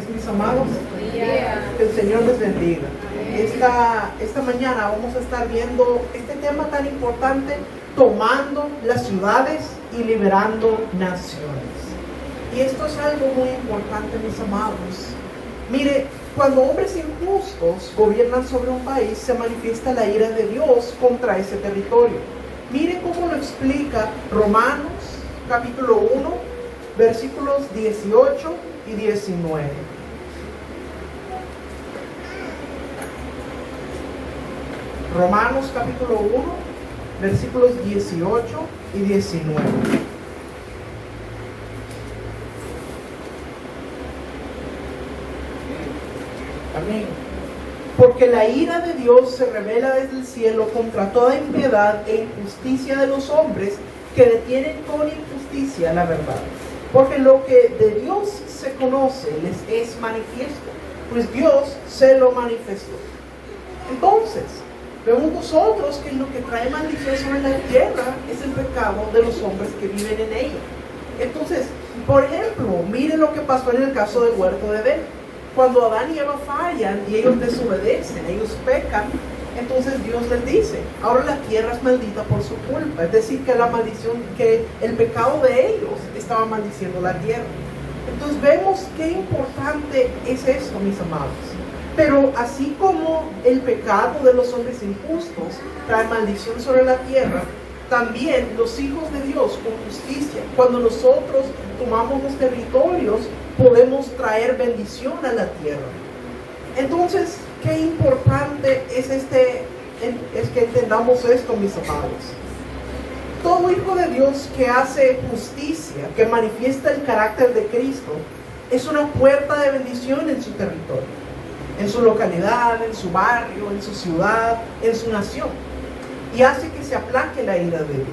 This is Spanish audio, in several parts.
días, mis amados. Que el Señor les bendiga. Esta mañana vamos a estar viendo este tema tan importante, tomando las ciudades y liberando naciones. Y esto es algo muy importante, mis amados. Mire, cuando hombres injustos gobiernan sobre un país, se manifiesta la ira de Dios contra ese territorio. Mire cómo lo explica Romanos, capítulo 1, versículos 18 y 19. Romanos capítulo 1, versículos 18 y 19. Amén. Porque la ira de Dios se revela desde el cielo contra toda impiedad e injusticia de los hombres que detienen con injusticia la verdad. Porque lo que de Dios se conoce les es manifiesto, pues Dios se lo manifestó. Entonces, vemos nosotros que lo que trae maldición sobre la tierra es el pecado de los hombres que viven en ella. Entonces, por ejemplo, mire lo que pasó en el caso del huerto de Edén. Cuando Adán y Eva fallan y ellos desobedecen, ellos pecan, entonces Dios les dice, ahora la tierra es maldita por su culpa. Es decir, que la maldición, que el pecado de ellos estaba maldiciendo la tierra. Entonces vemos qué importante es esto, mis amados. Pero así como el pecado de los hombres injustos trae maldición sobre la tierra, también los hijos de Dios con justicia, cuando nosotros tomamos los territorios, podemos traer bendición a la tierra. Entonces, qué importante es que entendamos esto, mis amados. Todo hijo de Dios que hace justicia, que manifiesta el carácter de Cristo, es una puerta de bendición en su territorio, en su localidad, en su barrio, en su ciudad, en su nación, y hace que se aplaque la ira de Dios.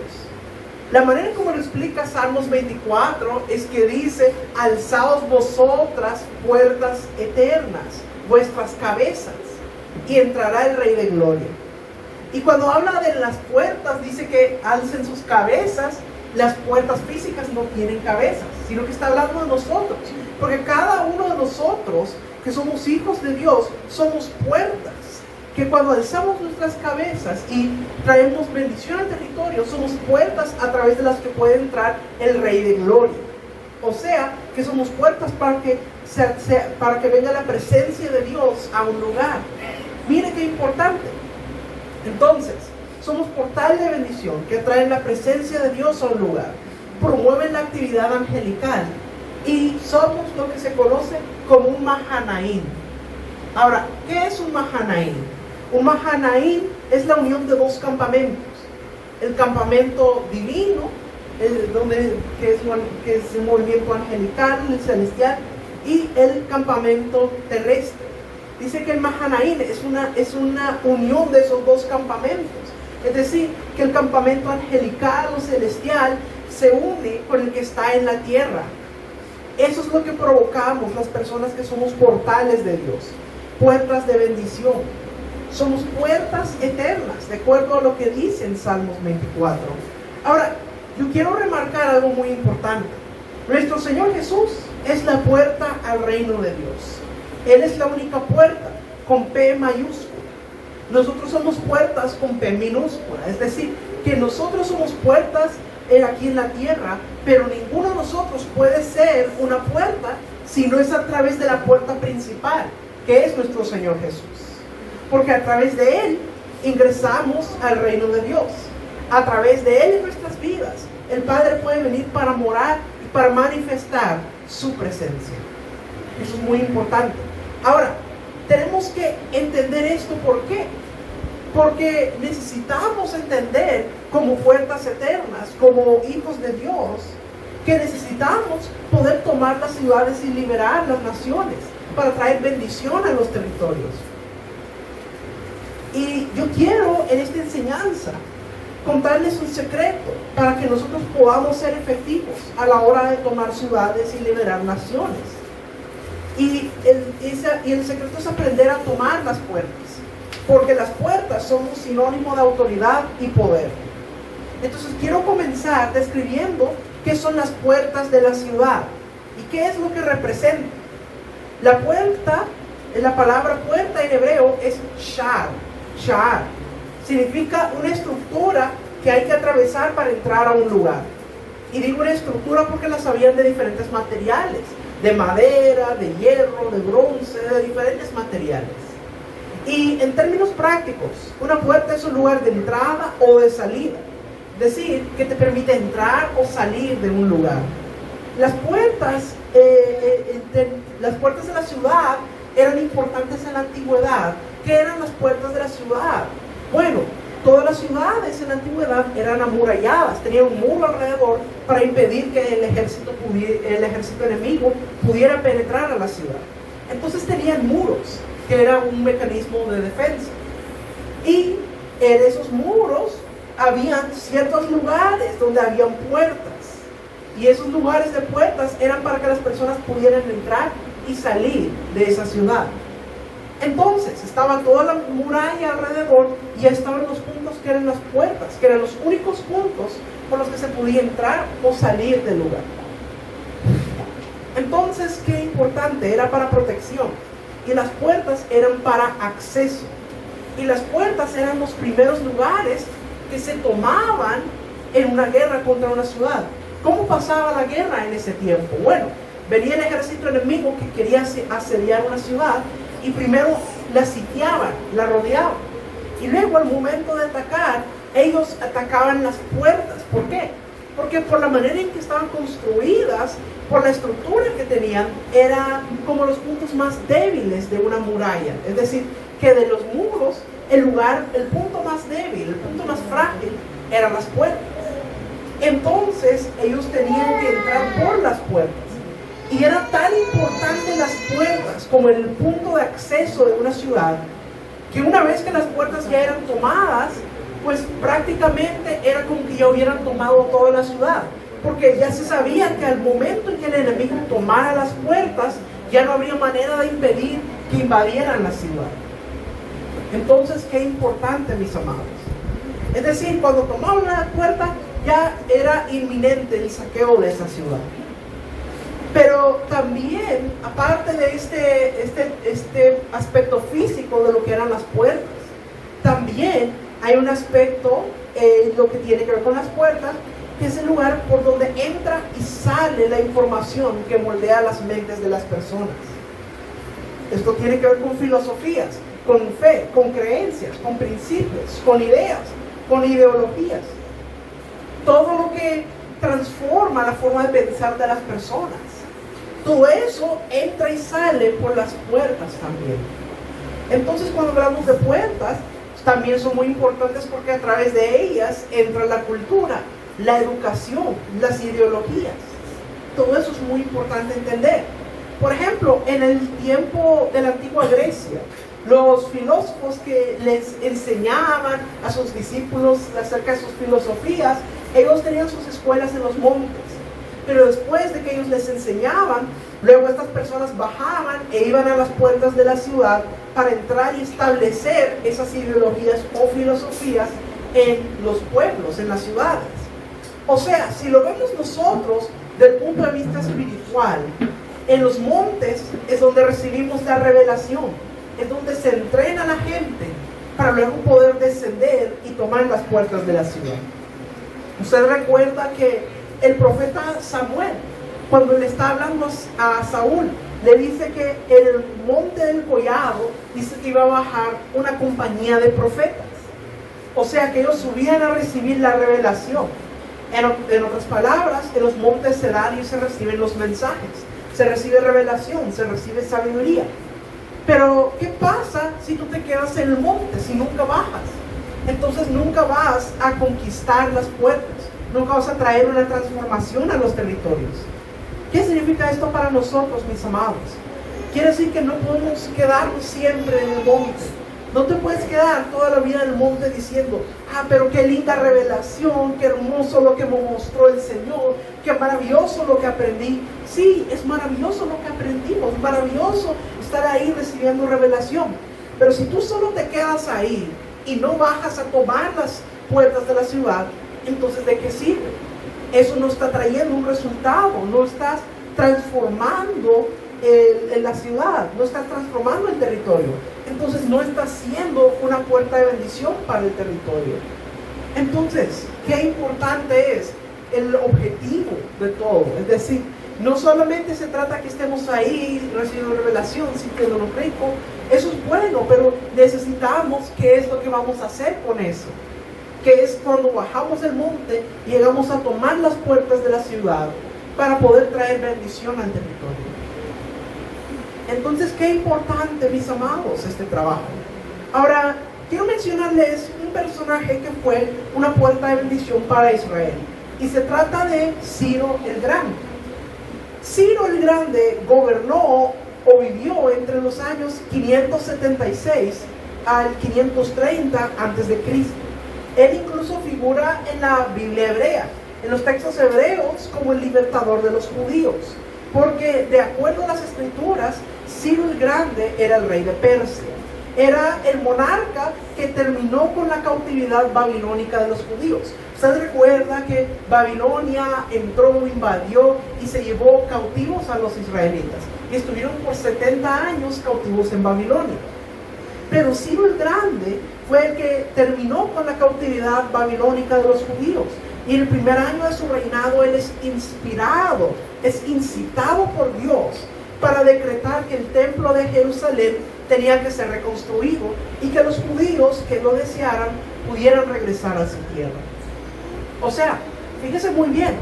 La manera como lo explica Salmos 24 es que dice, alzaos vosotras puertas eternas, vuestras cabezas, y entrará el Rey de Gloria. Y cuando habla de las puertas, dice que alcen sus cabezas. Las puertas físicas no tienen cabezas, sino que está hablando de nosotros, porque cada uno de nosotros que somos hijos de Dios, somos puertas, que cuando alzamos nuestras cabezas y traemos bendición al territorio, somos puertas a través de las que puede entrar el Rey de Gloria. O sea, que somos puertas para que venga la presencia de Dios a un lugar. Mire qué importante. Entonces, somos portal de bendición que traen la presencia de Dios a un lugar, promueven la actividad angelical y somos lo que se conoce como un Mahanaim. Ahora, ¿qué es un Mahanaim? Un Mahanaim es la unión de dos campamentos. El campamento divino, que es el movimiento angelical, el celestial, y el campamento terrestre. Dice que el Mahanaim es una unión de esos dos campamentos. Es decir, que el campamento angelical o celestial se une con el que está en la tierra. Eso es lo que provocamos las personas que somos portales de Dios, puertas de bendición. Somos puertas eternas, de acuerdo a lo que dice en Salmos 24. Ahora, yo quiero remarcar algo muy importante. Nuestro Señor Jesús es la puerta al reino de Dios. Él es la única puerta, con P mayúscula. Nosotros somos puertas con P minúscula. Es decir, que nosotros somos puertas aquí en la tierra, pero ninguno de nosotros puede ser una puerta si no es a través de la puerta principal, que es nuestro Señor Jesús. Porque a través de Él ingresamos al reino de Dios. A través de Él en nuestras vidas, el Padre puede venir para morar y para manifestar su presencia. Eso es muy importante. Ahora, tenemos que entender esto. ¿Por qué? Porque necesitamos entender como puertas eternas, como hijos de Dios, que necesitamos poder tomar las ciudades y liberar las naciones para traer bendición a los territorios. Y yo quiero en esta enseñanza contarles un secreto para que nosotros podamos ser efectivos a la hora de tomar ciudades y liberar naciones. Y el secreto es aprender a tomar las puertas, porque las puertas son un sinónimo de autoridad y poder. Entonces quiero comenzar describiendo qué son las puertas de la ciudad y qué es lo que representan. La puerta, la palabra puerta en hebreo es shar. Shar significa una estructura que hay que atravesar para entrar a un lugar. Y digo una estructura porque las habían de diferentes materiales, de madera, de hierro, de bronce, de diferentes materiales. Y en términos prácticos, una puerta es un lugar de entrada o de salida, es decir, que te permite entrar o salir de un lugar. Las puertas de la ciudad eran importantes en la antigüedad. ¿Qué eran las puertas de la ciudad? Bueno, todas las ciudades en la antigüedad eran amuralladas, tenían un muro alrededor para impedir que el ejército enemigo pudiera penetrar a la ciudad. Entonces tenían muros, que era un mecanismo de defensa. Y en esos muros habían ciertos lugares donde habían puertas. Y esos lugares de puertas eran para que las personas pudieran entrar y salir de esa ciudad. Entonces estaba toda la muralla alrededor y estaban los puntos que eran las puertas, que eran los únicos puntos por los que se podía entrar o salir del lugar. Entonces, qué importante, era para protección. Y las puertas eran para acceso. Y las puertas eran los primeros lugares que se tomaban en una guerra contra una ciudad. ¿Cómo pasaba la guerra en ese tiempo? Bueno, venía el ejército enemigo que quería asediar una ciudad y primero la sitiaban, la rodeaban. Y luego al momento de atacar, ellos atacaban las puertas. ¿Por qué? Porque por la manera en que estaban construidas, por la estructura que tenían, eran como los puntos más débiles de una muralla. Es decir, que de los muros, el punto más débil, el punto más frágil, eran las puertas. Entonces, ellos tenían que entrar por las puertas. Y era tan importante las puertas como el punto de acceso de una ciudad, que una vez que las puertas ya eran tomadas, pues prácticamente era como que ya hubieran tomado toda la ciudad. Porque ya se sabía que al momento en que el enemigo tomara las puertas, ya no habría manera de impedir que invadieran la ciudad. Entonces, qué importante, mis amados. Es decir, cuando tomaban la puerta, ya era inminente el saqueo de esa ciudad. Pero también, aparte de este aspecto físico de lo que eran las puertas, también hay un aspecto, lo que tiene que ver con las puertas, que es el lugar por donde entra y sale la información que moldea las mentes de las personas. Esto tiene que ver con filosofías, con fe, con creencias, con principios, con ideas, con ideologías. Todo lo que transforma la forma de pensar de las personas. Todo eso entra y sale por las puertas también. Entonces, cuando hablamos de puertas, también son muy importantes porque a través de ellas entra la cultura, la educación, las ideologías. Todo eso es muy importante entender. Por ejemplo, en el tiempo de la antigua Grecia, los filósofos que les enseñaban a sus discípulos acerca de sus filosofías, ellos tenían sus escuelas en los montes. Pero después de que ellos les enseñaban, luego estas personas bajaban e iban a las puertas de la ciudad para entrar y establecer esas ideologías o filosofías en los pueblos, en las ciudades. O sea, si lo vemos nosotros desde el punto de vista espiritual, en los montes es donde recibimos la revelación, es donde se entrena a la gente para luego poder descender y tomar las puertas de la ciudad. Usted recuerda que el profeta Samuel, cuando le está hablando a Saúl, le dice que en el monte del collado, dice que iba a bajar una compañía de profetas. O sea, que ellos subían a recibir la revelación. En otras palabras, en los montes se dan y se reciben los mensajes. Se recibe revelación, se recibe sabiduría. Pero, ¿qué pasa si tú te quedas en el monte, si nunca bajas? Entonces nunca vas a conquistar las puertas. Nunca vas a traer una transformación a los territorios. ¿Qué significa esto para nosotros, mis amados? Quiere decir que no podemos quedarnos siempre en el monte. No te puedes quedar toda la vida en el monte diciendo, pero qué linda revelación, qué hermoso lo que me mostró el Señor, qué maravilloso lo que aprendí. Sí, es maravilloso lo que aprendimos, maravilloso estar ahí recibiendo revelación. Pero si tú solo te quedas ahí y no bajas a tomar las puertas de la ciudad, entonces ¿de qué sirve? Eso no está trayendo un resultado, no estás transformando la ciudad, no está transformando el territorio. Entonces no está siendo una puerta de bendición para el territorio. Entonces, qué importante es el objetivo de todo. Es decir, no solamente se trata que estemos ahí recibiendo revelación, sintiéndonos ricos. Eso es bueno, pero necesitamos qué es lo que vamos a hacer con eso. Que es cuando bajamos el monte y llegamos a tomar las puertas de la ciudad para poder traer bendición al territorio. Entonces, qué importante, mis amados, este trabajo. Ahora, quiero mencionarles un personaje que fue una puerta de bendición para Israel. Y se trata de Ciro el Grande. Ciro el Grande gobernó o vivió entre los años 576 al 530 a.C. Él incluso figura en la Biblia hebrea, en los textos hebreos, como el libertador de los judíos. Porque de acuerdo a las escrituras, Ciro el Grande era el rey de Persia. Era el monarca que terminó con la cautividad babilónica de los judíos. Usted recuerda que Babilonia entró, invadió y se llevó cautivos a los israelitas. Y estuvieron por 70 años cautivos en Babilonia. Pero Ciro el Grande fue el que terminó con la cautividad babilónica de los judíos. Y en el primer año de su reinado él es inspirado, es incitado por Dios para decretar que el templo de Jerusalén tenía que ser reconstruido y que los judíos que lo desearan pudieran regresar a su tierra. O sea, fíjese muy bien,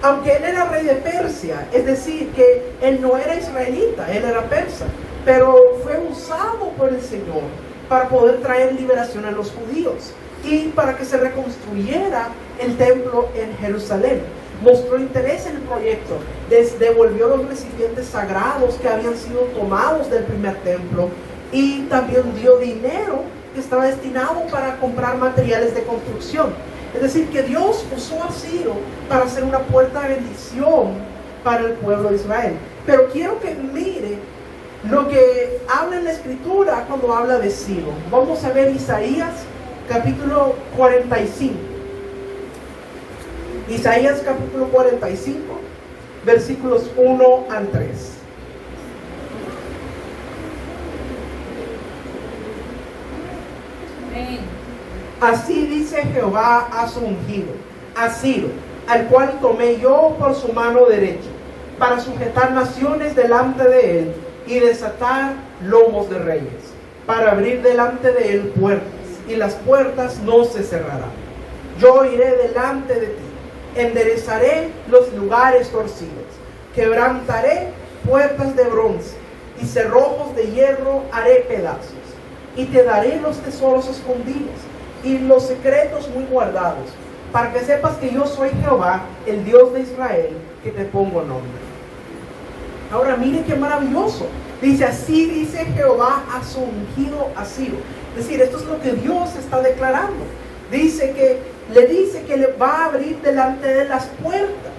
aunque él era rey de Persia, es decir, que él no era israelita, él era persa, pero fue usado por el Señor para poder traer liberación a los judíos y para que se reconstruyera el templo en Jerusalén. Mostró interés en el proyecto, devolvió los recipientes sagrados que habían sido tomados del primer templo y también dio dinero que estaba destinado para comprar materiales de construcción. Es decir, que Dios usó a Ciro para hacer una puerta de bendición para el pueblo de Israel. Pero quiero que mire lo que habla en la escritura cuando habla de Ciro. Vamos a ver Isaías capítulo 45. Isaías capítulo 45, versículos 1 al 3. Así dice Jehová a su ungido, a Ciro, al cual tomé yo por su mano derecha, para sujetar naciones delante de él y desatar lomos de reyes, para abrir delante de él puertas, y las puertas no se cerrarán. Yo iré delante de ti, enderezaré los lugares torcidos, quebrantaré puertas de bronce, y cerrojos de hierro haré pedazos, y te daré los tesoros escondidos, y los secretos muy guardados, para que sepas que yo soy Jehová, el Dios de Israel, que te pongo nombre. Ahora mire qué maravilloso. Dice, así dice Jehová a su ungido a Ciro. Es decir, esto es lo que Dios está declarando. Le dice que le va a abrir delante de las puertas.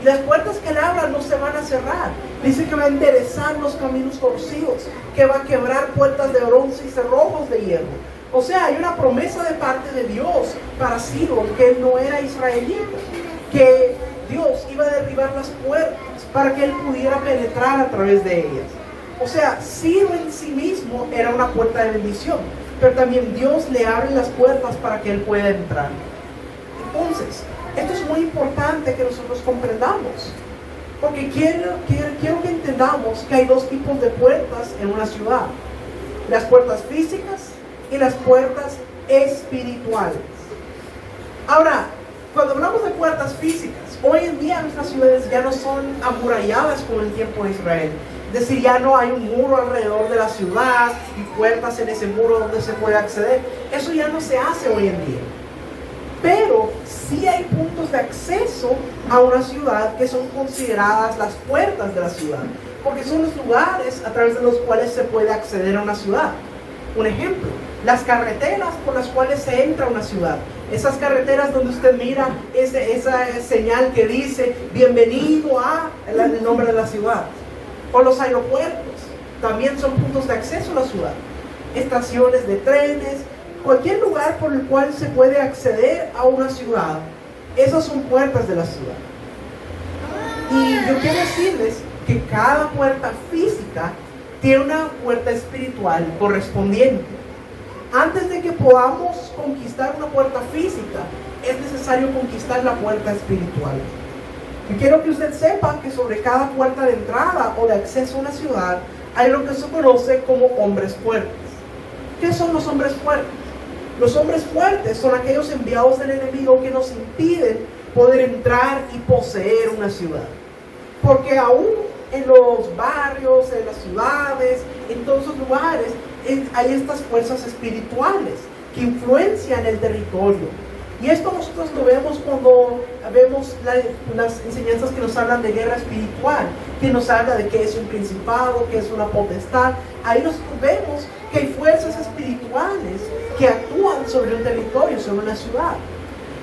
Y las puertas que le abran no se van a cerrar. Dice que va a enderezar los caminos torcidos, que va a quebrar puertas de bronce y cerrojos de hierro. O sea, hay una promesa de parte de Dios para Ciro, que él no era israelita, que Dios iba a derribar las puertas para que él pudiera penetrar a través de ellas. O sea, Ciro en sí mismo era una puerta de bendición, pero también Dios le abre las puertas para que él pueda entrar. Entonces, esto es muy importante que nosotros comprendamos, porque quiero que entendamos que hay dos tipos de puertas en una ciudad: las puertas físicas y las puertas espirituales. Ahora, cuando hablamos de puertas físicas, hoy en día nuestras ciudades ya no son amuralladas como en el tiempo de Israel. Es decir, ya no hay un muro alrededor de la ciudad y puertas en ese muro donde se puede acceder. Eso ya no se hace hoy en día. Pero sí hay puntos de acceso a una ciudad que son consideradas las puertas de la ciudad, porque son los lugares a través de los cuales se puede acceder a una ciudad. Un ejemplo, las carreteras por las cuales se entra a una ciudad. Esas carreteras donde usted mira esa señal que dice bienvenido a el nombre de la ciudad. O los aeropuertos también son puntos de acceso a la ciudad. Estaciones de trenes, cualquier lugar por el cual se puede acceder a una ciudad. Esas son puertas de la ciudad. Y yo quiero decirles que cada puerta física tiene una puerta espiritual correspondiente. Antes de que podamos conquistar una puerta física, es necesario conquistar la puerta espiritual. Y quiero que usted sepa que sobre cada puerta de entrada o de acceso a una ciudad hay lo que se conoce como hombres fuertes. ¿Qué son los hombres fuertes? Los hombres fuertes son aquellos enviados del enemigo que nos impiden poder entrar y poseer una ciudad. Porque aún en los barrios, en las ciudades, en todos esos lugares, hay estas fuerzas espirituales que influencian el territorio. Y esto nosotros lo vemos cuando vemos las enseñanzas que nos hablan de guerra espiritual, que nos habla de que es un principado, que es una potestad. Ahí nosotros vemos que hay fuerzas espirituales que actúan sobre un territorio, sobre una ciudad.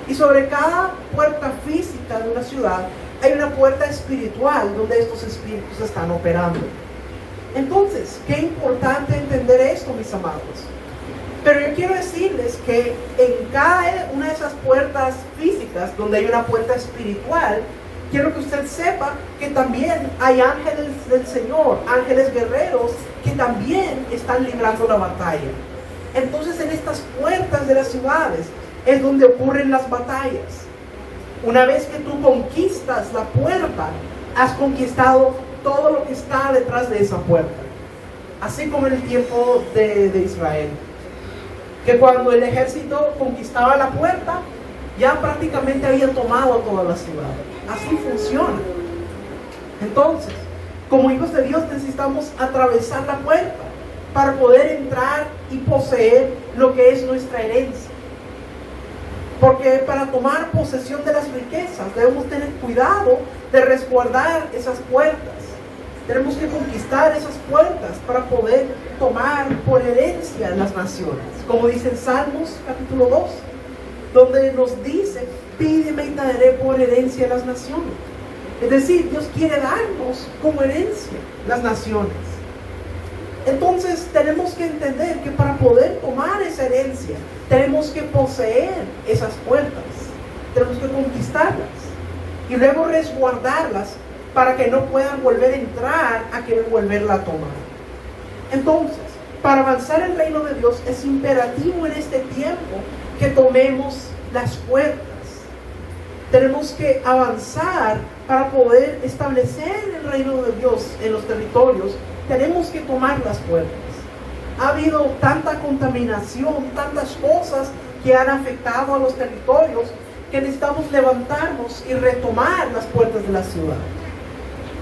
Y sobre cada puerta física de una ciudad hay una puerta espiritual donde estos espíritus están operando. Entonces, qué importante entender esto, mis amados. Pero yo quiero decirles que en cada una de esas puertas físicas donde hay una puerta espiritual, quiero que usted sepa que también hay ángeles del Señor, ángeles guerreros, que también están librando la batalla. Entonces, en estas puertas de las ciudades es donde ocurren las batallas. Una vez que tú conquistas la puerta, has conquistado todo lo que está detrás de esa puerta. Así como en el tiempo de Israel, que cuando el ejército conquistaba la puerta, ya prácticamente había tomado toda la ciudad. Así funciona. Entonces, como hijos de Dios necesitamos atravesar la puerta para poder entrar y poseer lo que es nuestra herencia. Porque para tomar posesión de las riquezas debemos tener cuidado de resguardar esas puertas. Tenemos que conquistar esas puertas para poder tomar por herencia las naciones. Como dice en Salmos capítulo 2, donde nos dice, pídeme y te daré por herencia las naciones. Es decir, Dios quiere darnos como herencia las naciones. Entonces tenemos que entender que para poder tomar esa herencia, tenemos que poseer esas puertas. Tenemos que conquistarlas y luego resguardarlas para que no puedan volver a entrar a querer volverla a tomar. Entonces, para avanzar en el reino de Dios es imperativo en este tiempo que tomemos las puertas. Tenemos que avanzar para poder establecer el reino de Dios en los territorios. Tenemos que tomar las puertas. Ha habido tanta contaminación, tantas cosas que han afectado a los territorios que necesitamos levantarnos y retomar las puertas de la ciudad.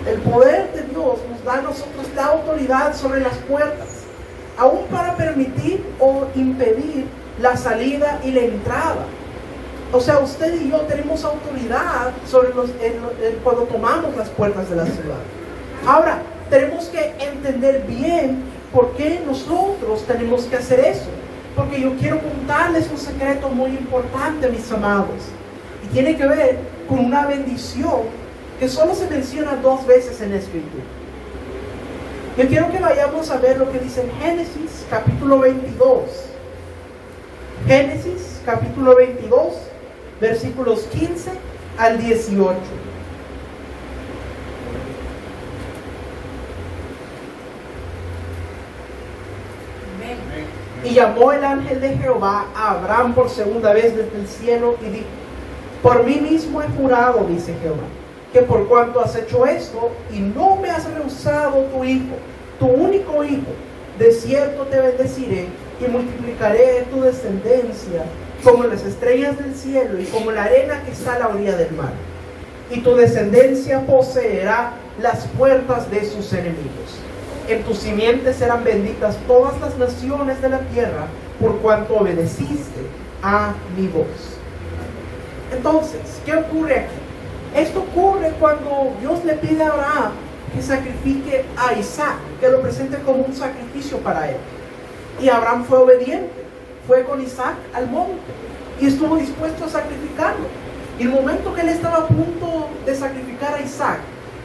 El poder de Dios nos da a nosotros la autoridad sobre las puertas, aún para permitir o impedir la salida y la entrada. O sea, usted y yo tenemos autoridad sobre cuando tomamos las puertas de la ciudad. Ahora, tenemos que entender bien por qué nosotros tenemos que hacer eso. Porque yo quiero contarles un secreto muy importante, mis amados. Y tiene que ver con una bendición que solo se menciona 2 veces en la Escritura. Yo quiero que vayamos a ver lo que dice en Génesis capítulo 22. Génesis capítulo 22, versículos 15 al 18. Y llamó el ángel de Jehová a Abraham por segunda vez desde el cielo y dijo: por mí mismo he jurado, dice Jehová, que por cuanto has hecho esto y no me has rehusado tu hijo, tu único hijo, de cierto te bendeciré y multiplicaré tu descendencia como las estrellas del cielo y como la arena que está a la orilla del mar. Y tu descendencia poseerá las puertas de sus enemigos. En tu simiente serán benditas todas las naciones de la tierra, por cuanto obedeciste a mi voz. Entonces, ¿qué ocurre aquí? Esto ocurre cuando Dios le pide a Abraham que sacrifique a Isaac, que lo presente como un sacrificio para él. Y Abraham fue obediente, fue con Isaac al monte y estuvo dispuesto a sacrificarlo. Y el momento que él estaba a punto de sacrificar a Isaac,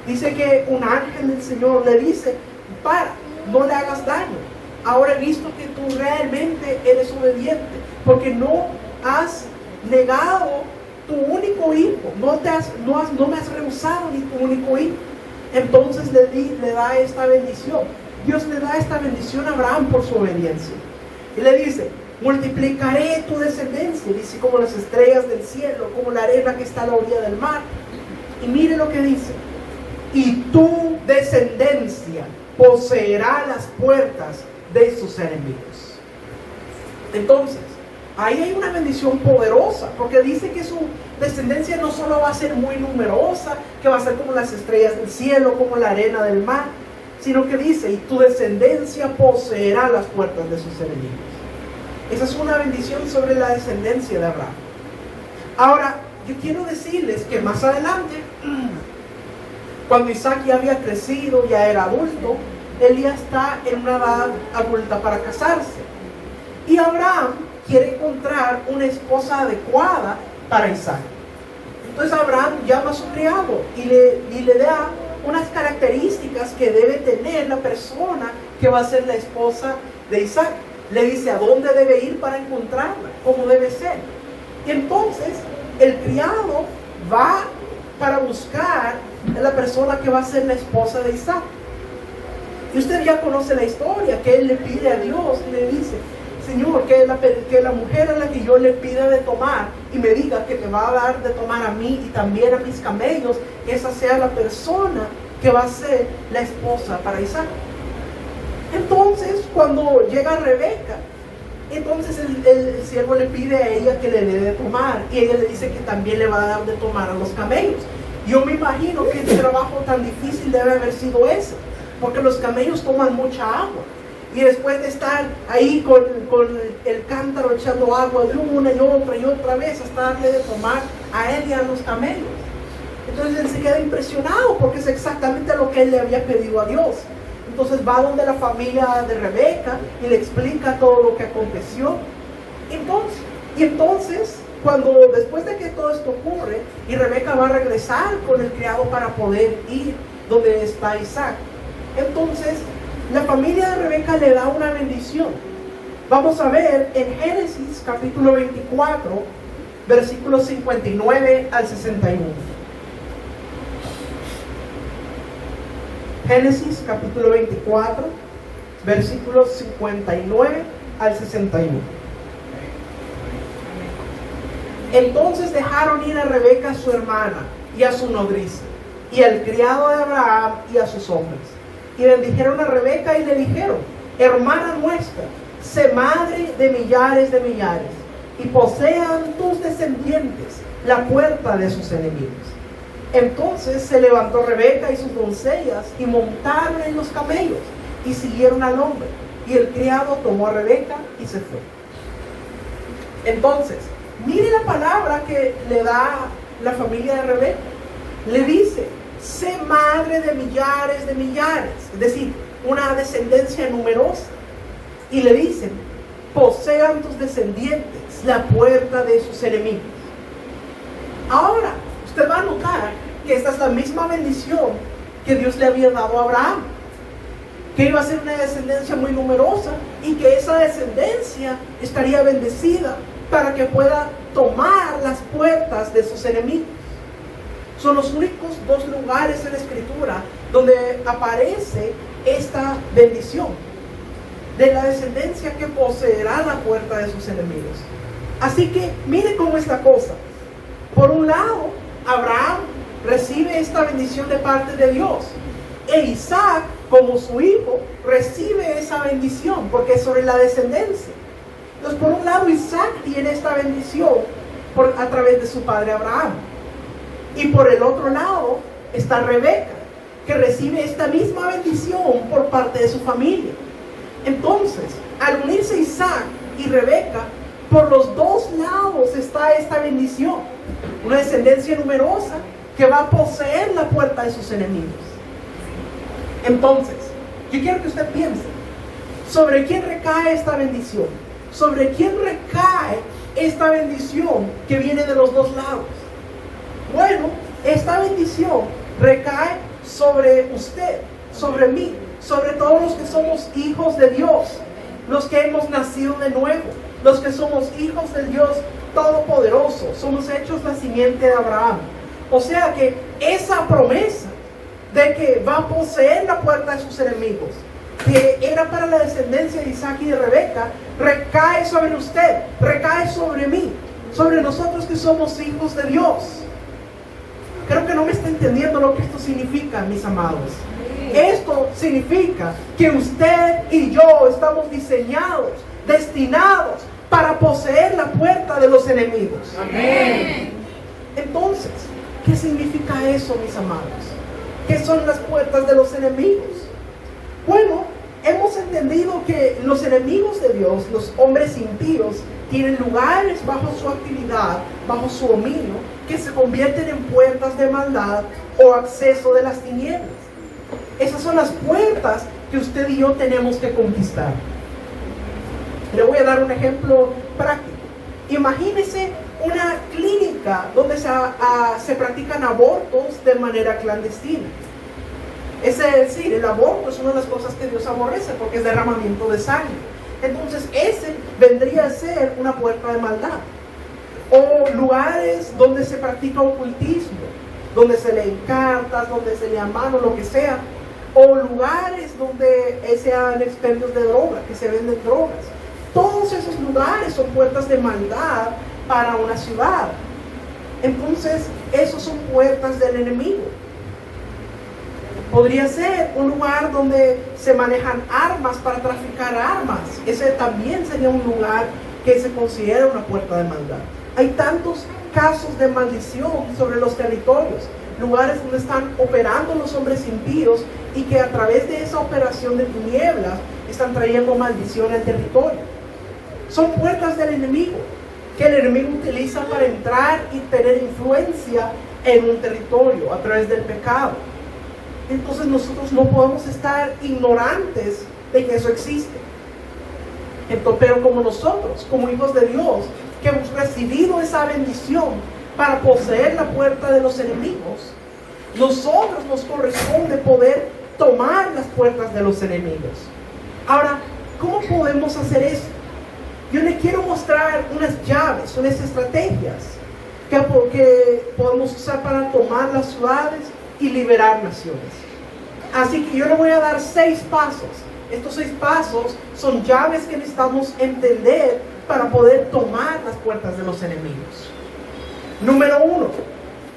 dice que un ángel del Señor le dice: para, no le hagas daño. Ahora he visto que tú realmente eres obediente, porque no has negado tu único hijo, no me has rehusado ni tu único hijo. entonces le da esta bendición. Dios le da esta bendición a Abraham por su obediencia. Y le dice, multiplicaré tu descendencia, dice, como las estrellas del cielo, como la arena que está a la orilla del mar. Y mire lo que dice, y tu descendencia poseerá las puertas de sus enemigos. Entonces, ahí hay una bendición poderosa, porque dice que su descendencia no solo va a ser muy numerosa, que va a ser como las estrellas del cielo, como la arena del mar, sino que dice, y tu descendencia poseerá las puertas de sus enemigos. Esa es una bendición sobre la descendencia de Abraham. Ahora, yo quiero decirles que más adelante, cuando Isaac ya había crecido, ya era adulto, él ya está en una edad adulta para casarse. Y Abraham quiere encontrar una esposa adecuada para Isaac. Entonces Abraham llama a su criado y le da unas características que debe tener la persona que va a ser la esposa de Isaac. Le dice a dónde debe ir para encontrarla, cómo debe ser. Y entonces el criado va para buscar a la persona que va a ser la esposa de Isaac. Y usted ya conoce la historia, que él le pide a Dios y le dice, Señor, que la mujer a la que yo le pida de tomar y me diga que te va a dar de tomar a mí y también a mis camellos, que esa sea la persona que va a ser la esposa para Isaac. Entonces, cuando llega Rebeca, entonces el siervo le pide a ella que le dé de tomar y ella le dice que también le va a dar de tomar a los camellos. Yo me imagino que el trabajo tan difícil debe haber sido ese, porque los camellos toman mucha agua. Y después de estar ahí con el cántaro echando agua de una y otra vez hasta darle de tomar a él y a los camellos. Entonces él se queda impresionado porque es exactamente lo que él le había pedido a Dios. Entonces va donde la familia de Rebeca y le explica todo lo que aconteció. Entonces, cuando después de que todo esto ocurre y Rebeca va a regresar con el criado para poder ir donde está Isaac, entonces la familia de Rebeca le da una bendición. Vamos a ver en Génesis capítulo 24, versículos 59 al 61. Génesis capítulo 24, versículos 59 al 61. Entonces dejaron ir a Rebeca su hermana y a su nodriza, y al criado de Abraham y a sus hombres. Y bendijeron a Rebeca y le dijeron, hermana nuestra, sé madre de millares, y posean tus descendientes la puerta de sus enemigos. Entonces se levantó Rebeca y sus doncellas y montaron en los camellos y siguieron al hombre. Y el criado tomó a Rebeca y se fue. Entonces, mire la palabra que le da la familia de Rebeca. Le dice, sé madre de millares, es decir, una descendencia numerosa. Y le dicen, posean tus descendientes la puerta de sus enemigos. Ahora, usted va a notar que esta es la misma bendición que Dios le había dado a Abraham, que iba a ser una descendencia muy numerosa y que esa descendencia estaría bendecida para que pueda tomar las puertas de sus enemigos. Son los únicos dos lugares en la Escritura donde aparece esta bendición de la descendencia que poseerá la puerta de sus enemigos. Así que mire cómo es la cosa. Por un lado, Abraham recibe esta bendición de parte de Dios, e Isaac, como su hijo, recibe esa bendición porque es sobre la descendencia. Entonces, por un lado, Isaac tiene esta bendición a través de su padre Abraham, y por el otro lado está Rebeca, que recibe esta misma bendición por parte de su familia. Entonces, al unirse Isaac y Rebeca, por los dos lados está esta bendición, una descendencia numerosa que va a poseer la puerta de sus enemigos. Entonces, yo quiero que usted piense, ¿sobre quién recae esta bendición? ¿Sobre quién recae esta bendición que viene de los dos lados? Bueno, esta bendición recae sobre usted, sobre mí, sobre todos los que somos hijos de Dios, los que hemos nacido de nuevo, los que somos hijos del Dios Todopoderoso, somos hechos la simiente de Abraham. O sea que esa promesa de que va a poseer la puerta de sus enemigos, que era para la descendencia de Isaac y de Rebeca, recae sobre usted, recae sobre mí, sobre nosotros que somos hijos de Dios. Creo que no me está entendiendo lo que esto significa, mis amados. Esto significa que usted y yo estamos diseñados, destinados para poseer la puerta de los enemigos. Amén. Entonces, ¿qué significa eso, mis amados? ¿Qué son las puertas de los enemigos? Bueno, hemos entendido que los enemigos de Dios, los hombres impíos, tienen lugares bajo su actividad, bajo su dominio, que se convierten en puertas de maldad o acceso de las tinieblas. Esas son las puertas que usted y yo tenemos que conquistar. Le voy a dar un ejemplo práctico. Imagínese una clínica donde se practican abortos de manera clandestina. Es decir, el aborto es una de las cosas que Dios aborrece porque es derramamiento de sangre. Entonces ese vendría a ser una puerta de maldad. O lugares donde se practica ocultismo, donde se leen cartas, donde se leen manos, lo que sea. O lugares donde se hagan expendios de drogas, que se venden drogas. Todos esos lugares son puertas de maldad para una ciudad. Entonces, esos son puertas del enemigo. Podría ser un lugar donde se manejan armas para traficar armas. Ese también sería un lugar que se considera una puerta de maldad. Hay tantos casos de maldición sobre los territorios, lugares donde están operando los hombres impíos y que a través de esa operación de tinieblas están trayendo maldición al territorio. Son puertas del enemigo, que el enemigo utiliza para entrar y tener influencia en un territorio a través del pecado. Entonces nosotros no podemos estar ignorantes de que eso existe. Entonces, pero como nosotros, como hijos de Dios, que hemos recibido esa bendición para poseer la puerta de los enemigos, nosotros nos corresponde poder tomar las puertas de los enemigos. Ahora, ¿cómo podemos hacer eso? Yo les quiero mostrar unas llaves, unas estrategias que podemos usar para tomar las ciudades y liberar naciones. Así que yo le voy a dar 6 pasos. Estos 6 pasos son llaves que necesitamos entender para poder tomar las puertas de los enemigos. Número 1,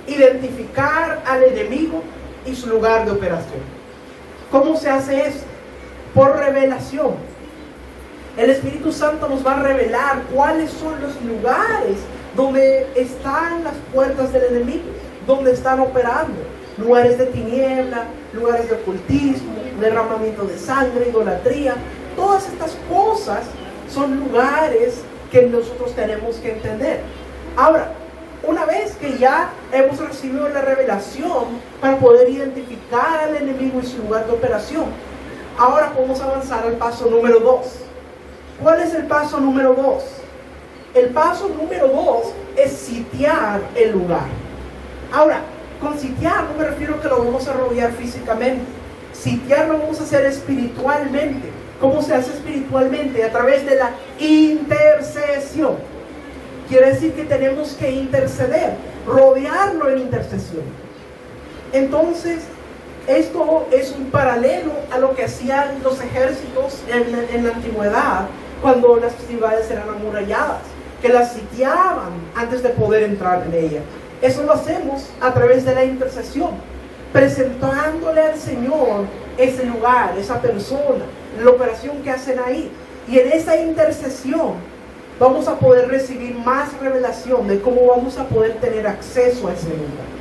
identificar al enemigo y su lugar de operación. ¿Cómo se hace esto? Por revelación. El Espíritu Santo nos va a revelar cuáles son los lugares donde están las puertas del enemigo, donde están operando. Lugares de tiniebla, lugares de ocultismo, derramamiento de sangre, idolatría. Todas estas cosas son lugares que nosotros tenemos que entender. Ahora, una vez que ya hemos recibido la revelación para poder identificar al enemigo y su lugar de operación, ahora podemos avanzar al paso número 2. ¿Cuál es el paso número 2? El paso número 2 es sitiar el lugar. Ahora, con sitiar no me refiero a que lo vamos a rodear físicamente. Sitiar lo vamos a hacer espiritualmente. ¿Cómo se hace espiritualmente? A través de la intercesión. Quiere decir que tenemos que interceder, rodearlo en intercesión. Entonces, esto es un paralelo a lo que hacían los ejércitos en la antigüedad, cuando las ciudades eran amuralladas, que las sitiaban antes de poder entrar en ellas. Eso lo hacemos a través de la intercesión, presentándole al Señor ese lugar, esa persona, la operación que hacen ahí. Y en esa intercesión vamos a poder recibir más revelación de cómo vamos a poder tener acceso a ese lugar.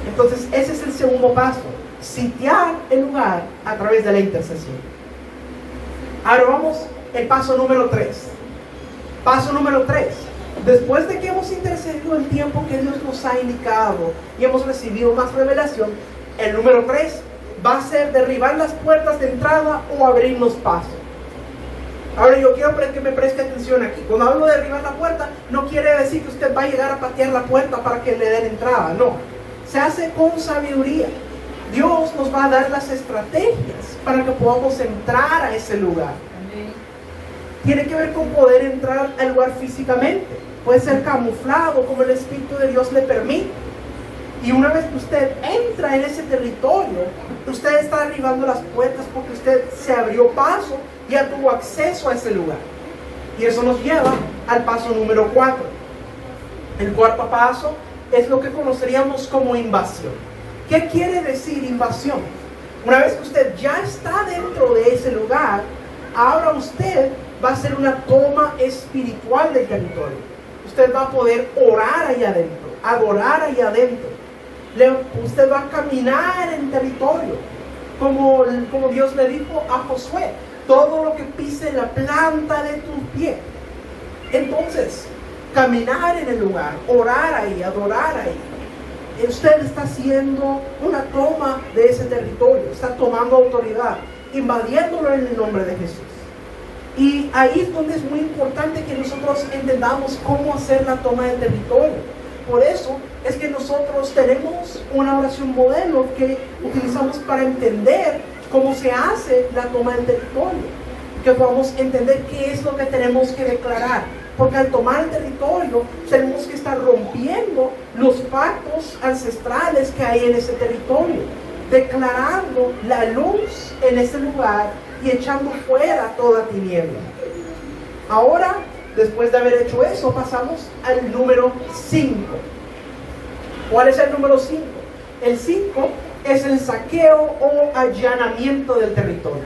Entonces ese es el segundo paso, sitiar el lugar a través de la intercesión. Ahora vamos al paso número 3. Paso número 3. Después de que hemos intercedido el tiempo que Dios nos ha indicado y hemos recibido más revelación, el número 3 va a ser derribar las puertas de entrada o abrirnos paso. Ahora yo quiero que me preste atención aquí. Cuando hablo de derribar la puerta, no quiere decir que usted va a llegar a patear la puerta para que le den entrada, no. Se hace con sabiduría. Dios nos va a dar las estrategias para que podamos entrar a ese lugar. Amén. Tiene que ver con poder entrar al lugar físicamente. Puede ser camuflado como el Espíritu de Dios le permite. Y una vez que usted entra en ese territorio, usted está derribando las puertas porque usted se abrió paso, ya tuvo acceso a ese lugar. Y eso nos lleva al paso número 4. El cuarto paso es lo que conoceríamos como invasión. ¿Qué quiere decir invasión? Una vez que usted ya está dentro de ese lugar, ahora usted va a hacer una toma espiritual del territorio. Usted va a poder orar ahí adentro, adorar ahí adentro. Usted va a caminar en territorio, como Dios le dijo a Josué, todo lo que pise la planta de tu pie. Entonces, caminar en el lugar, orar ahí, adorar ahí. Usted está haciendo una toma de ese territorio, está tomando autoridad, invadiéndolo en el nombre de Jesús. Y ahí es donde es muy importante que nosotros entendamos cómo hacer la toma del territorio. Por eso es que nosotros tenemos una oración modelo que utilizamos para entender cómo se hace la toma del territorio, que podamos entender qué es lo que tenemos que declarar, porque al tomar el territorio tenemos que estar rompiendo los pactos ancestrales que hay en ese territorio, declarando la luz en ese lugar y echando fuera toda tiniebla. Ahora, después de haber hecho eso, pasamos al número 5. ¿Cuál es el número 5? El 5 es el saqueo o allanamiento del territorio.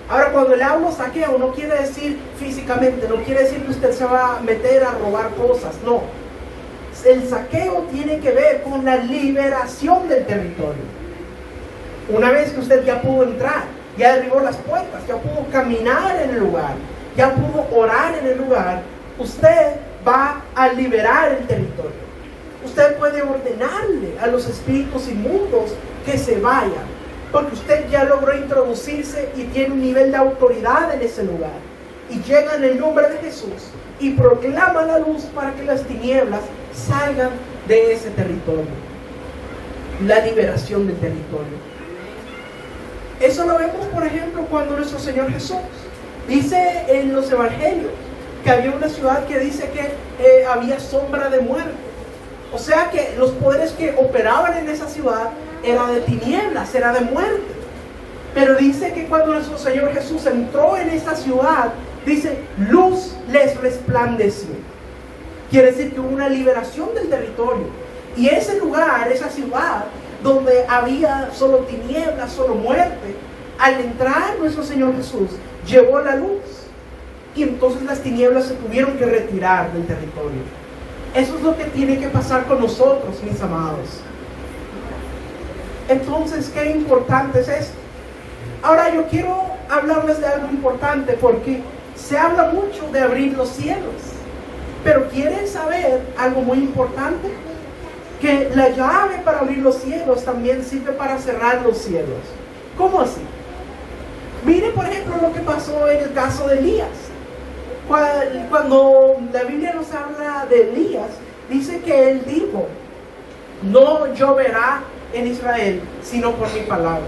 Ahora, cuando le hablo saqueo, no quiere decir físicamente, no quiere decir que usted se va a meter a robar cosas, no. El saqueo tiene que ver con la liberación del territorio. Una vez que usted ya pudo entrar, ya derribó las puertas, ya pudo caminar en el lugar, ya pudo orar en el lugar, usted va a liberar el territorio. Usted puede ordenarle a los espíritus inmundos que se vayan, porque usted ya logró introducirse y tiene un nivel de autoridad en ese lugar. Y llega en el nombre de Jesús y proclama la luz para que las tinieblas salgan de ese territorio. La liberación del territorio. Eso lo vemos, por ejemplo, cuando nuestro Señor Jesús dice en los evangelios que había una ciudad que dice que había sombra de muerte. O sea que los poderes que operaban en esa ciudad era de tinieblas, era de muerte. Pero dice que cuando nuestro Señor Jesús entró en esta ciudad, dice, luz les resplandeció. Quiere decir que hubo una liberación del territorio. Y ese lugar, esa ciudad, donde había solo tinieblas, solo muerte, al entrar nuestro Señor Jesús, llevó la luz. Y entonces las tinieblas se tuvieron que retirar del territorio. Eso es lo que tiene que pasar con nosotros, mis amados. Entonces, qué importante es esto. Ahora yo quiero hablarles de algo importante, porque se habla mucho de abrir los cielos. Pero ¿quieren saber algo muy importante? Que la llave para abrir los cielos también sirve para cerrar los cielos. ¿Cómo así? Mire, por ejemplo, lo que pasó en el caso de Elías. Cuando la Biblia nos habla de Elías, dice que él dijo, no lloverá en Israel, sino por mi palabra.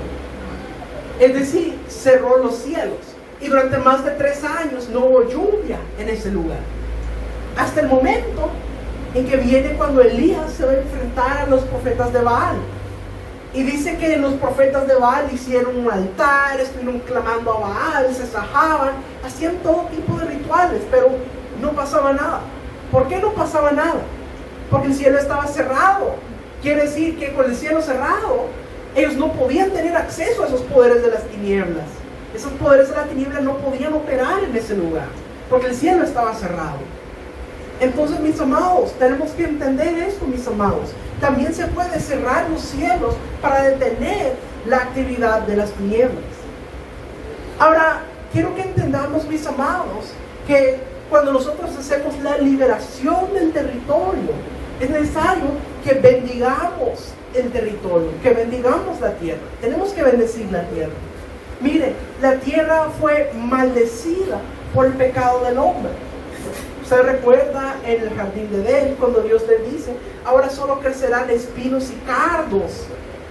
Es decir, cerró los cielos. Y durante más de 3 años no hubo lluvia en ese lugar. Hasta el momento en que viene cuando Elías se va a enfrentar a los profetas de Baal. Y dice que los profetas de Baal hicieron un altar, estuvieron clamando a Baal, se sajaban, hacían todo tipo de rituales, pero no pasaba nada. ¿Por qué no pasaba nada? Porque el cielo estaba cerrado. Quiere decir que con el cielo cerrado, ellos no podían tener acceso a esos poderes de las tinieblas. Esos poderes de la tiniebla no podían operar en ese lugar, porque el cielo estaba cerrado. Entonces, mis amados, tenemos que entender esto, mis amados. También se puede cerrar los cielos para detener la actividad de las tinieblas. Ahora, quiero que entendamos, mis amados, que cuando nosotros hacemos la liberación del territorio, es necesario que bendigamos el territorio, que bendigamos la tierra. Tenemos que bendecir la tierra. Mire, la tierra fue maldecida por el pecado del hombre. Usted recuerda en el jardín de Edén, cuando Dios le dice, ahora solo crecerán espinos y cardos.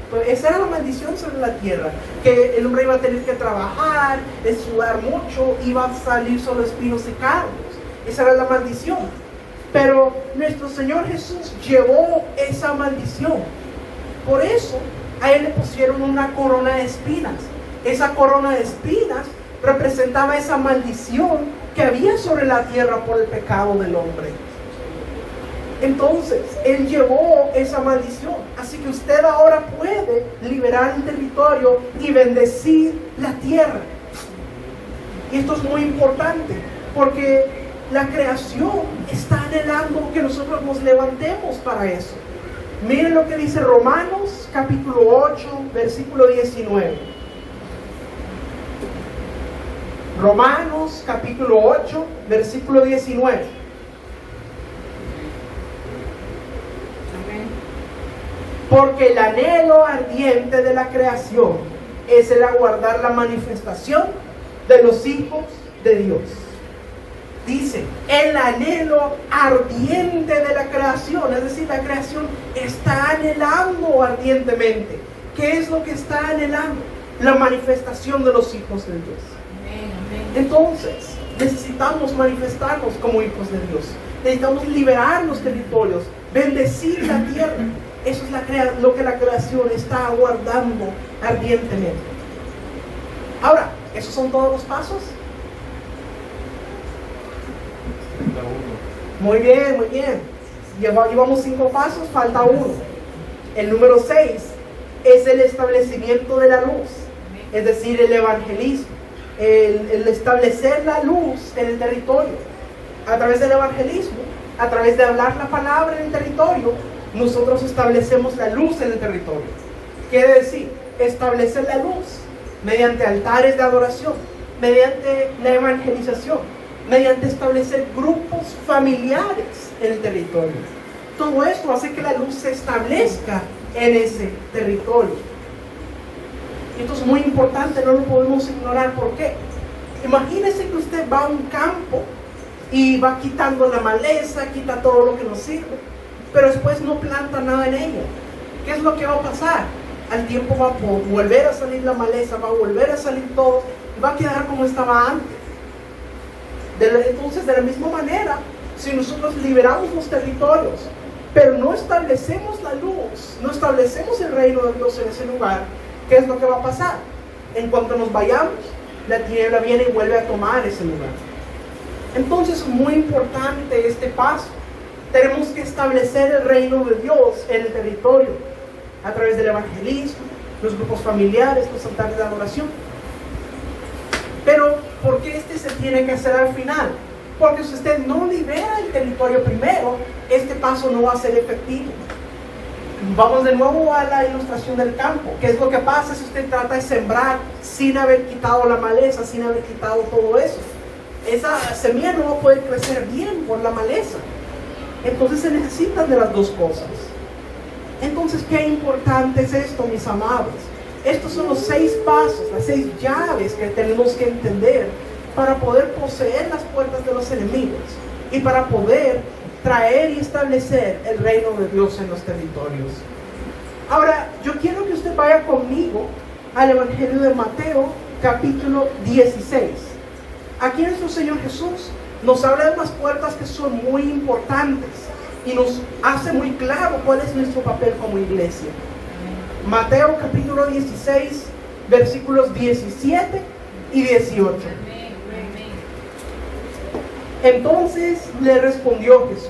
Pues esa era la maldición sobre la tierra, que el hombre iba a tener que trabajar, sudar mucho, iba a salir solo espinos y cardos. Esa era la maldición. Pero nuestro Señor Jesús llevó esa maldición. Por eso a él le pusieron una corona de espinas. Esa corona de espinas representaba esa maldición que había sobre la tierra por el pecado del hombre. Entonces, él llevó esa maldición. Así que usted ahora puede liberar el territorio y bendecir la tierra. Y esto es muy importante, porque la creación está anhelando que nosotros nos levantemos para eso. Miren lo que dice Romanos capítulo 8, versículo 19. Romanos capítulo 8, versículo 19. Porque el anhelo ardiente de la creación es el aguardar la manifestación de los hijos de Dios. Dice, el anhelo ardiente de la creación, es decir, la creación está anhelando ardientemente. ¿Qué es lo que está anhelando? La manifestación de los hijos de Dios. Entonces, necesitamos manifestarnos como hijos de Dios. Necesitamos liberar los territorios, bendecir la tierra. Eso es lo que la creación está aguardando ardientemente. Ahora, ¿esos son todos los pasos? Muy bien, muy bien. Llevamos 5 pasos, falta uno. El número 6 es el establecimiento de la luz, es decir, el evangelismo. El establecer la luz en el territorio. A través del evangelismo, a través de hablar la palabra en el territorio, nosotros establecemos la luz en el territorio. Quiere decir, establecer la luz mediante altares de adoración, mediante la evangelización, mediante establecer grupos familiares en el territorio. Todo esto hace que la luz se establezca en ese territorio. Y esto es muy importante, no lo podemos ignorar. ¿Por qué? Imagínese que usted va a un campo y va quitando la maleza, quita todo lo que no sirve, pero después no planta nada en ella. ¿Qué es lo que va a pasar? Al tiempo va a volver a salir la maleza, va a volver a salir todo, y va a quedar como estaba antes. Entonces, de la misma manera, si nosotros liberamos los territorios, pero no establecemos la luz, no establecemos el reino de Dios en ese lugar, ¿qué es lo que va a pasar? En cuanto nos vayamos, la tiniebla viene y vuelve a tomar ese lugar. Entonces es muy importante este paso. Tenemos que establecer el reino de Dios en el territorio a través del evangelismo, los grupos familiares, los altares de adoración. Pero ¿por qué este se tiene que hacer al final? Porque si usted no libera el territorio primero, este paso no va a ser efectivo. Vamos de nuevo a la ilustración del campo. ¿Qué es lo que pasa si usted trata de sembrar sin haber quitado la maleza, sin haber quitado todo eso? Esa semilla no va a poder crecer bien por la maleza. Entonces se necesitan de las dos cosas. Entonces, qué importante es esto, mis amados. Estos son los 6 pasos, las 6 llaves que tenemos que entender para poder poseer las puertas de los enemigos y para poder traer y establecer el reino de Dios en los territorios. Ahora, yo quiero que usted vaya conmigo al Evangelio de Mateo, capítulo 16. Aquí nuestro Señor Jesús nos habla de unas puertas que son muy importantes y nos hace muy claro cuál es nuestro papel como iglesia. Mateo capítulo 16, versículos 17 y 18. Entonces le respondió Jesús: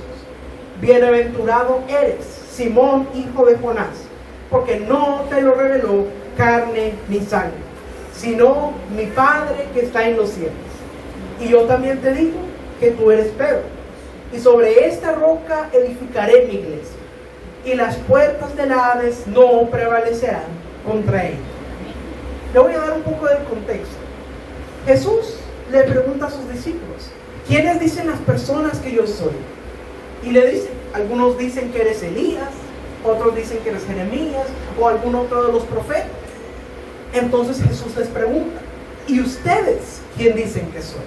bienaventurado eres, Simón, hijo de Jonás, porque no te lo reveló carne ni sangre, sino mi Padre que está en los cielos. Y yo también te digo que tú eres Pedro, y sobre esta roca edificaré mi iglesia, y las puertas del Hades no prevalecerán contra ella. Le voy a dar un poco del contexto. Jesús le pregunta a sus discípulos: ¿quiénes dicen las personas que yo soy? Y le dicen, algunos dicen que eres Elías, otros dicen que eres Jeremías, o algún otro de los profetas. Entonces Jesús les pregunta: ¿y ustedes quién dicen que soy?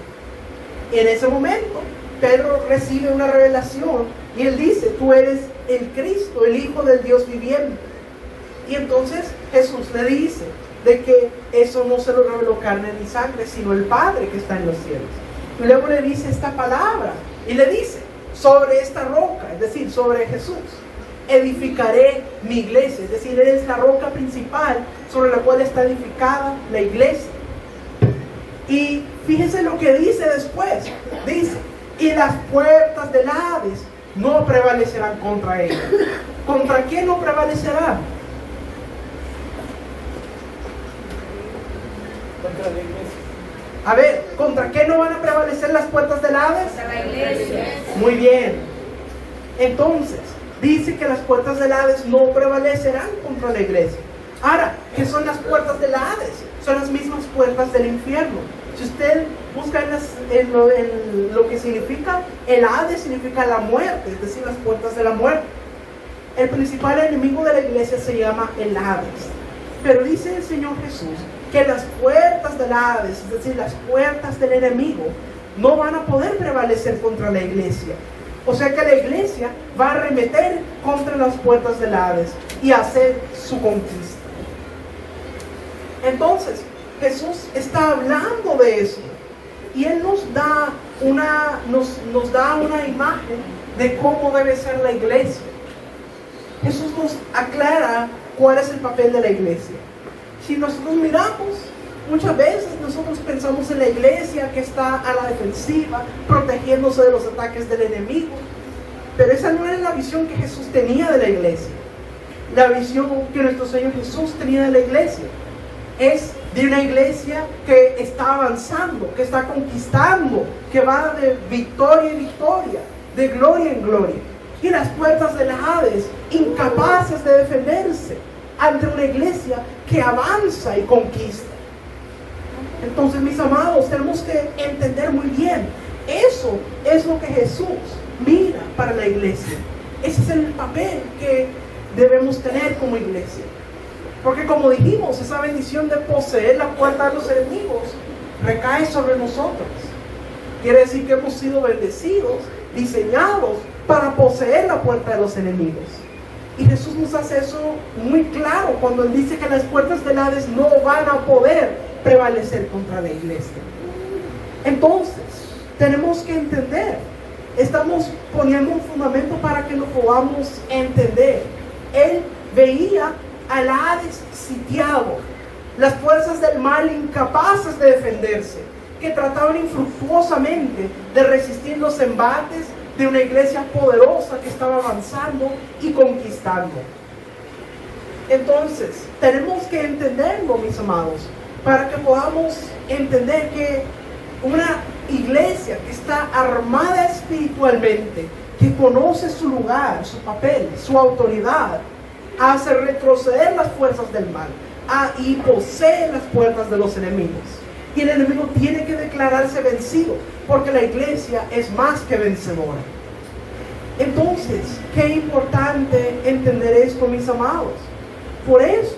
Y en ese momento Pedro recibe una revelación y él dice: tú eres el Cristo, el Hijo del Dios viviente. Y entonces Jesús le dice de que eso no se lo reveló carne ni sangre, sino el Padre que está en los cielos. Y luego le dice esta palabra y le dice: sobre esta roca, es decir, sobre Jesús, edificaré mi iglesia. Es decir, Él es la roca principal sobre la cual está edificada la iglesia. Y fíjense lo que dice después. Dice, y las puertas del Hades no prevalecerán contra ella. ¿Contra qué no prevalecerán? Contra la iglesia. A ver, ¿contra qué no van a prevalecer las puertas del Hades? Contra la iglesia. Muy bien. Entonces, dice que las puertas del Hades no prevalecerán contra la iglesia. Ahora, ¿qué son las puertas del Hades? Son las mismas puertas del infierno. Si usted busca en lo que significa, el Hades significa la muerte, es decir, las puertas de la muerte. El principal enemigo de la iglesia se llama el Hades. Pero dice el Señor Jesús que las puertas del Hades, es decir, las puertas del enemigo, no van a poder prevalecer contra la iglesia. O sea que la iglesia va a arremeter contra las puertas del Hades y hacer su conquista. Entonces, Jesús está hablando de eso. Y Él nos da una imagen de cómo debe ser la iglesia. Jesús nos aclara cuál es el papel de la iglesia. Si nosotros miramos, muchas veces nosotros pensamos en la iglesia que está a la defensiva, protegiéndose de los ataques del enemigo. Pero esa no era la visión que Jesús tenía de la iglesia. La visión que nuestro Señor Jesús tenía de la iglesia es de una iglesia que está avanzando, que está conquistando, que va de victoria en victoria, de gloria en gloria. Y las puertas del Hades, incapaces de defenderse ante una iglesia que avanza y conquista. Entonces, mis amados, tenemos que entender muy bien, eso es lo que Jesús mira para la iglesia. Ese es el papel que debemos tener como iglesia. Porque como dijimos, esa bendición de poseer la puerta de los enemigos recae sobre nosotros. Quiere decir que hemos sido bendecidos, diseñados para poseer la puerta de los enemigos. Y Jesús nos hace eso muy claro cuando Él dice que las puertas del Hades no van a poder prevalecer contra la iglesia. Entonces, tenemos que entender, estamos poniendo un fundamento para que lo podamos entender. Él veía al Hades sitiado, las fuerzas del mal incapaces de defenderse, que trataban infructuosamente de resistir los embates de una iglesia poderosa que estaba avanzando y conquistando. Entonces, tenemos que entenderlo, mis amados, para que podamos entender que una iglesia que está armada espiritualmente, que conoce su lugar, su papel, su autoridad, hace retroceder las fuerzas del mal y posee las puertas de los enemigos. Y el enemigo tiene que declararse vencido, porque la iglesia es más que vencedora. Entonces, qué importante entender esto, mis amados. Por eso,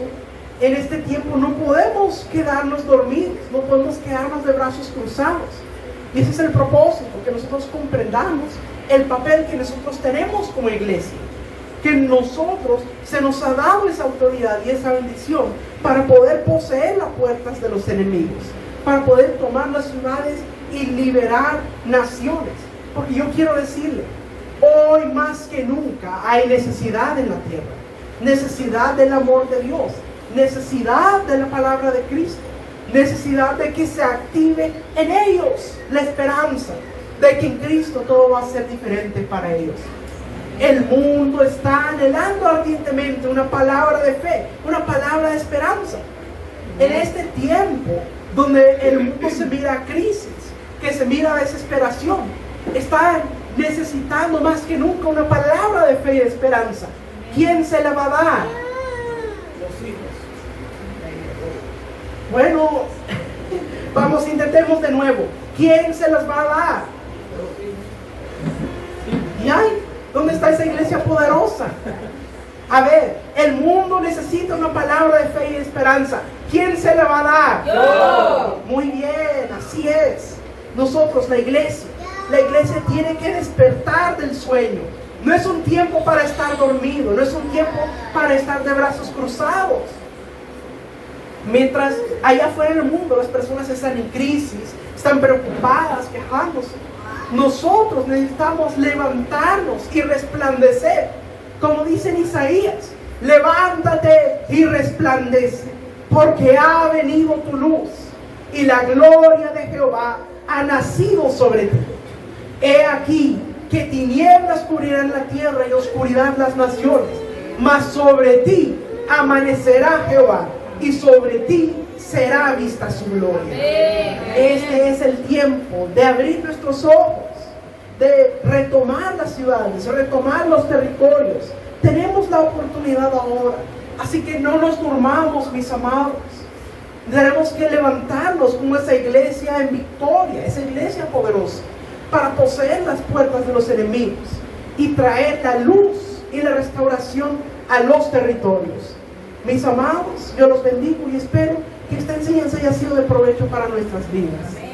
en este tiempo no podemos quedarnos dormidos, no podemos quedarnos de brazos cruzados. Y ese es el propósito, que nosotros comprendamos el papel que nosotros tenemos como iglesia. Que nosotros se nos ha dado esa autoridad y esa bendición para poder poseer las puertas de los enemigos, para poder tomar las ciudades y liberar naciones. Porque yo quiero decirle, hoy más que nunca hay necesidad en la tierra, necesidad del amor de Dios, necesidad de la palabra de Cristo, necesidad de que se active en ellos la esperanza de que en Cristo todo va a ser diferente para ellos. El mundo está anhelando ardientemente una palabra de fe, una palabra de esperanza. En este tiempo donde el mundo se mira a crisis, que se mira a desesperación, están necesitando más que nunca una palabra de fe y de esperanza. ¿Quién se la va a dar? Los hijos. Bueno, vamos, intentemos de nuevo. ¿Quién se las va a dar? ¿Y hay? ¿Dónde está esa iglesia poderosa? A ver, el mundo necesita una palabra de fe y de esperanza. ¿Quién se la va a dar? Yo. Muy bien, así es. Nosotros, la iglesia tiene que despertar del sueño. No es un tiempo para estar dormido, no es un tiempo para estar de brazos cruzados. Mientras allá afuera en el mundo las personas están en crisis, están preocupadas, quejándose. Nosotros necesitamos levantarnos y resplandecer Como dice en Isaías, levántate y resplandece, porque ha venido tu luz y la gloria de Jehová ha nacido sobre ti. He aquí que tinieblas cubrirán la tierra y oscuridad las naciones, mas sobre ti amanecerá Jehová y sobre ti será vista su gloria. Este es el tiempo de abrir nuestros ojos, de retomar las ciudades, retomar los territorios. Tenemos la oportunidad ahora, así que no nos durmamos, mis amados. Tenemos que levantarnos como esa iglesia en victoria, esa iglesia poderosa, para poseer las puertas de los enemigos y traer la luz y la restauración a los territorios. Mis amados, yo los bendigo y espero que esta enseñanza haya sido de provecho para nuestras vidas.